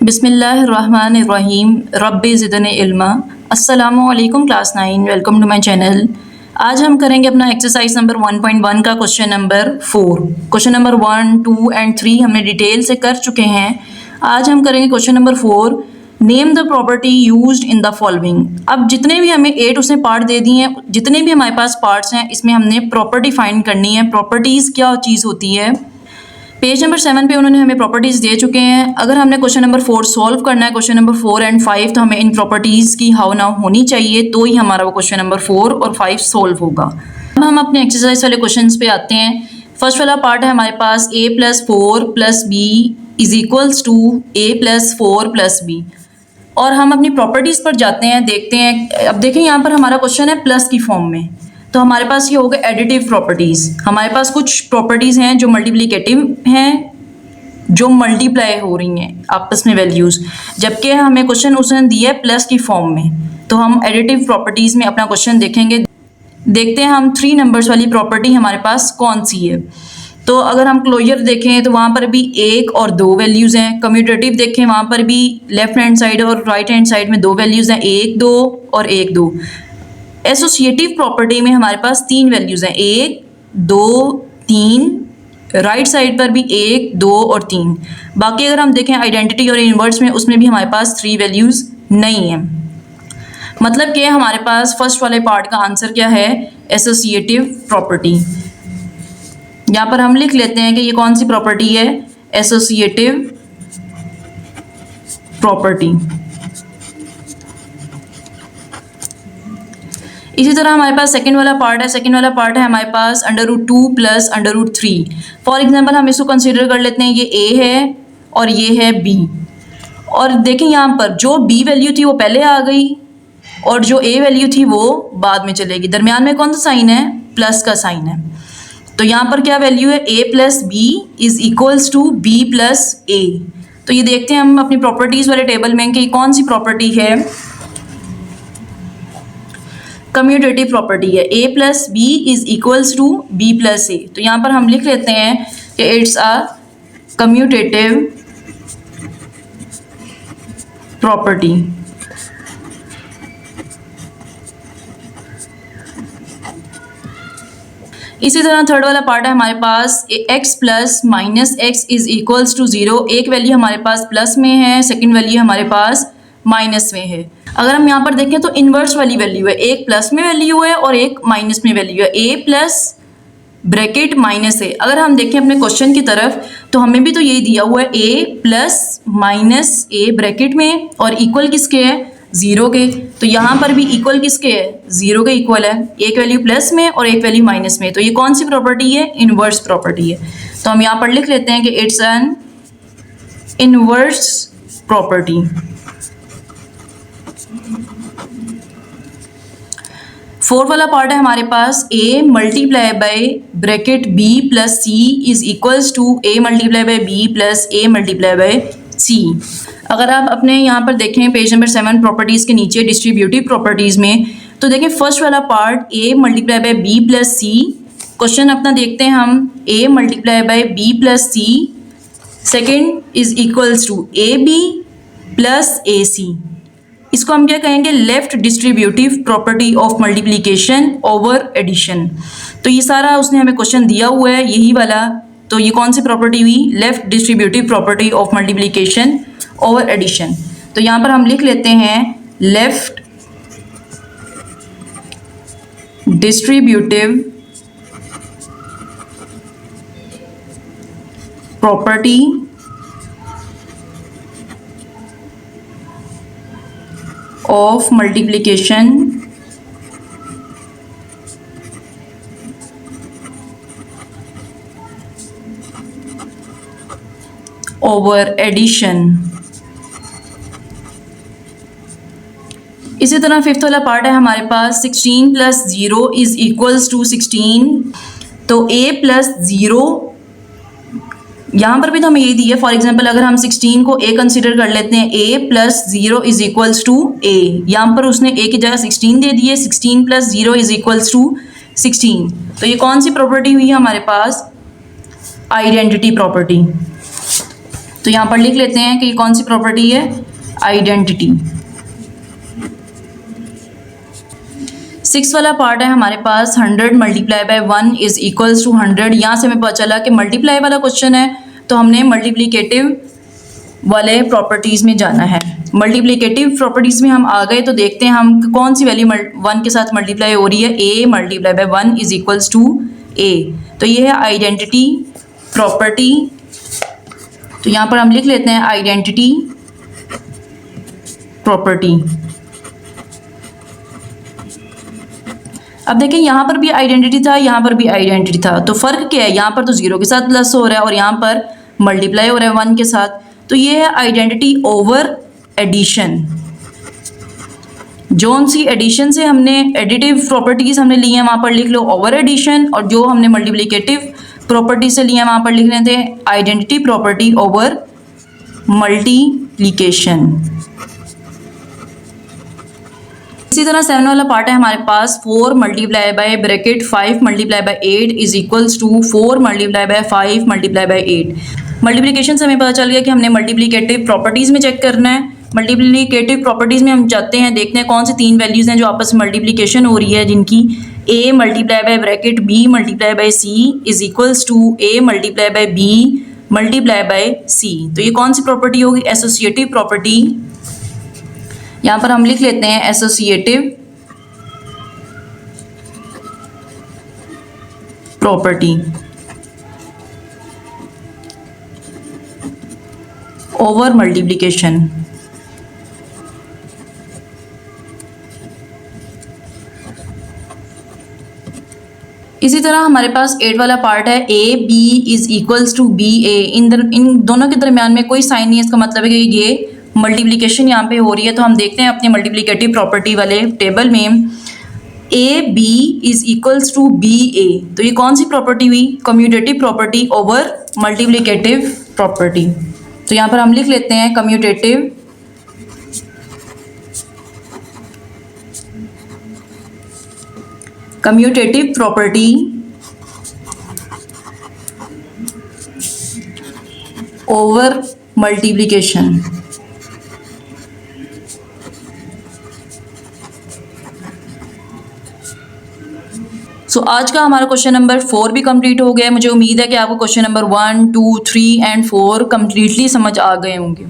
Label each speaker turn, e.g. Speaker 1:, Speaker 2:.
Speaker 1: बिस्मिल्लाहिर्रहमानिर्रहीम रब्बि ज़िदनी इल्मा। अस्सलामु अलैकुम class 9, welcome to my channel. आज हम करेंगे अपना एक्सरसाइज नंबर 1.1 का question number 4। Question number 1, 2 and 3 हमने डिटेल से कर चुके हैं। आज हम करेंगे question number 4, name the property used in the following. अब जितने भी हमें ए टू से पार्ट दे दिए हैं, जितने भी हमारे पास पार्ट्स हैं, इसमें हमने प्रॉपर्टी फाइंड करनी है। प्रॉपर्टीज़ क्या चीज़ होती है, पेज नंबर 7 पे उन्होंने हमें प्रॉपर्टीज़ दे चुके हैं। अगर हमने क्वेश्चन नंबर 4 सॉल्व करना है, क्वेश्चन नंबर 4 एंड 5, तो हमें इन प्रॉपर्टीज़ की हाउ ना होनी चाहिए, तो ही हमारा वो क्वेश्चन नंबर 4 और 5 सॉल्व होगा। अब हम अपने एक्सरसाइज वाले क्वेश्चंस पे आते हैं। फर्स्ट वाला पार्ट है हमारे पास a + 4 + b = a + 4 + b, और हम अपनी प्रॉपर्टीज़ पर जाते हैं, देखते हैं। अब देखें यहाँ पर हमारा क्वेश्चन है प्लस की फॉर्म में, तो हमारे पास ये हो गया एडिटिव प्रॉपर्टीज़। हमारे पास कुछ प्रॉपर्टीज़ हैं जो मल्टीप्लिकेटिव हैं, जो मल्टीप्लाई हो रही हैं आपस में वैल्यूज़, जबकि हमें क्वेश्चन उसने दिया है प्लस की फॉर्म में। तो हम एडिटिव प्रॉपर्टीज़ में अपना क्वेश्चन देखेंगे। देखते हैं हम 3 नंबर्स वाली प्रॉपर्टी हमारे पास कौन सी है। तो अगर हम क्लोजर देखें तो वहाँ पर भी 1 और 2 वैल्यूज़ हैं। कम्यूटेटिव देखें, वहाँ पर भी लेफ्ट हैंड साइड और राइट हैंड साइड में 2 वैल्यूज़ हैं, 1 2 और 1 2। एसोसिएटिव प्रॉपर्टी में हमारे पास 3 वैल्यूज़ हैं, 1 2 3। राइट साइड पर भी 1 2 और 3। बाकी अगर हम देखें आइडेंटिटी और इनवर्स में, उसमें भी हमारे पास 3 वैल्यूज़ नहीं हैं। मतलब कि हमारे पास फर्स्ट वाले पार्ट का आंसर क्या है, एसोसिएटिव प्रॉपर्टी। यहाँ पर हम लिख लेते हैं कि ये कौन सी प्रॉपर्टी है, एसोसिएटिव प्रॉपर्टी। इसी तरह हमारे पास सेकंड वाला पार्ट है। सेकंड वाला पार्ट है हमारे पास √2 + √3। फॉर एग्जांपल हम इसको कंसीडर कर लेते हैं, ये a है और ये है b। और देखें यहाँ पर जो b वैल्यू थी वो पहले आ गई और जो a वैल्यू थी वो बाद में चलेगी। दरमियान में कौन सा साइन है, प्लस का साइन है। तो यहाँ पर क्या वैल्यू है, a + b = b + a। तो ये देखते हैं हम अपनी प्रॉपर्टीज़ वाले टेबल में कि कौन सी प्रॉपर्टी है, कम्यूटेटिव प्रॉपर्टी है। a + b = b + a। तो यहाँ पर हम लिख लेते हैं कि इट्स अ कम्यूटेटिव प्रॉपर्टी। इसी तरह थर्ड वाला पार्ट है हमारे पास x + -x = 0। एक वैल्यू हमारे पास प्लस में है, सेकंड वैल्यू हमारे पास माइनस में है। अगर हम यहाँ पर देखें तो इन्वर्स वाली वैल्यू है, एक प्लस में वैल्यू है और एक माइनस में वैल्यू है, a + (-a। अगर हम देखें अपने क्वेश्चन की तरफ तो हमें भी तो यही दिया हुआ है, a + -a ब्रैकेट में, और इक्वल किसके है, 0 के। तो यहाँ पर भी इक्वल किसके है, 0 के इक्वल है। एक वैल्यू प्लस में और एक वैल्यू माइनस में, तो ये कौन सी प्रॉपर्टी है, इन्वर्स प्रॉपर्टी है। तो हम यहाँ पर लिख लेते हैं कि it's an inverse property. Fourth वाला पार्ट है हमारे पास a × (b + c = a × (b + a) c। अगर आप अपने यहाँ पर देखें पेज नंबर 7 प्रॉपर्टीज़ के नीचे डिस्ट्रीब्यूटिव प्रॉपर्टीज़ में, तो देखें फर्स्ट वाला part a × (b + c। Question अपना देखते हैं हम, a × (b + c) second = ab + ac। इसको हम क्या कहेंगे, left distributive property of multiplication over addition. तो ये सारा उसने हमें क्वेश्चन दिया हुआ है, यही वाला। तो ये कौन सी प्रॉपर्टी हुई, left distributive property of multiplication over addition. तो यहाँ पर हम लिख लेते हैं left distributive property of multiplication over addition। इसी तरह फिफ्थ वाला पार्ट है हमारे पास 16 + 0 = 16। तो a + 0, यहाँ पर भी तो हमें यही दी है। फॉर एग्जांपल अगर हम 16 को a कंसिडर कर लेते हैं, a + 0 = a। यहाँ पर उसने a की जगह 16 दे दी है, 16 + 0 = 16। तो ये कौन सी प्रॉपर्टी हुई है हमारे पास, आइडेंटिटी प्रॉपर्टी। तो यहाँ पर लिख लेते हैं कि ये कौन सी प्रॉपर्टी है, आइडेंटिटी। 6 वाला पार्ट है हमारे पास 100 multiply by 1 is equals to 100। यहाँ से हमें पता चला कि मल्टीप्लाई वाला क्वेश्चन है तो हमने मल्टीप्लिकेटिव वाले प्रॉपर्टीज़ में जाना है। मल्टीप्लिकेटिव प्रॉपर्टीज़ में हम आ गए तो देखते हैं हम कौन सी वैल्यू 1 के साथ मल्टीप्लाई हो रही है। a multiply by 1 is equals to a। तो ये है आइडेंटिटी प्रॉपर्टी। तो यहाँ पर हम लिख लेते हैं आइडेंटिटी प्रॉपर्टी। अब देखें यहाँ पर भी आइडेंटिटी था, यहाँ पर भी आइडेंटिटी था, तो फ़र्क क्या है, यहाँ पर तो 0 के साथ प्लस हो रहा है और यहाँ पर मल्टीप्लाई हो रहा है 1 के साथ। तो ये है आइडेंटिटी ओवर एडिशन। जोन सी एडिशन से हमने एडिटिव प्रॉपर्टीज़ हमने ली हैं, वहाँ पर लिख लो ओवर एडिशन, और जो हमने मल्टीप्लिकेटिव प्रॉपर्टी से लिए हैं वहाँ पर लिख लेते हैं आइडेंटिटी प्रॉपर्टी ओवर मल्टीप्लिकेशन। इसी तरह 7 वाला पार्ट है हमारे पास 4 multiply by bracket 5 multiply by 8 is equals to 4 multiply by 5 multiply by 8। Multiplication से हमें पता चल गया कि हमने मल्टीप्लिकेटिव प्रॉपर्टीज़ में चेक करना है। मल्टीप्लिकेटिव प्रॉपर्टीज़ में हम जाते हैं, देखते हैं कौन सी 3 वैल्यूज़ हैं जो आपस में मल्टीप्लिकेशन हो रही है, जिनकी a multiply by bracket b multiply by c is equals to a multiply by b multiply by c। तो ये कौन सी प्रॉपर्टी होगी, एसोसिएटिव प्रॉपर्टी। यहाँ पर हम लिख लेते हैं एसोसिएटिव प्रॉपर्टी ओवर मल्टीप्लिकेशन। इसी तरह हमारे पास 8 वाला पार्ट है a b is equals to b a। इन दोनों के दरमियान में कोई साइन नहीं है, इसका मतलब है कि ये मल्टीप्लिकेशन यहाँ पे हो रही है। तो हम देखते हैं अपने मल्टीप्लिकेटिव प्रॉपर्टी वाले टेबल में a b is equals to b a। तो ये कौन सी प्रॉपर्टी हुई, commutative property over multiplicative property. तो यहाँ पर हम लिख लेते हैं commutative property over multiplication. So आज का हमारा क्वेश्चन नंबर 4 भी कंप्लीट हो गया है। मुझे उम्मीद है कि आपको क्वेश्चन नंबर 1, 2, 3 एंड 4 कम्प्लीटली समझ आ गए होंगे।